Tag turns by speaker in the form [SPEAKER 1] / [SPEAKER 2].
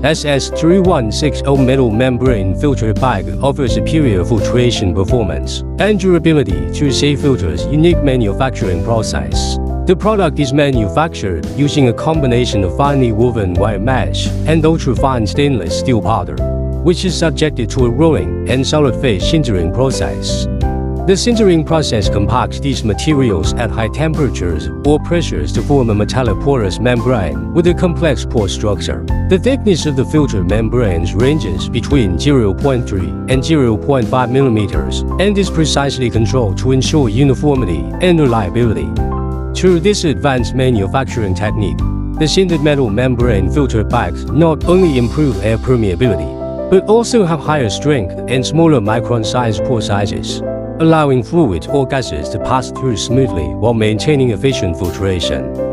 [SPEAKER 1] SS316L metal membrane filter bag offers superior filtration performance and durability through Saifilter's unique manufacturing process. The product is manufactured using a combination of finely woven wire mesh and ultra-fine stainless steel powder, which is subjected to a rolling and solid-phase sintering process. The sintering process compacts these materials at high temperatures or pressures to form a metallic porous membrane with a complex pore structure. The thickness of the filter membranes ranges between 0.3 and 0.5 mm and is precisely controlled to ensure uniformity and reliability. Through this advanced manufacturing technique, the sintered metal membrane filter bags not only improve air permeability, but also have higher strength and smaller micron-sized pore sizes, allowing fluids or gases to pass through smoothly while maintaining efficient filtration.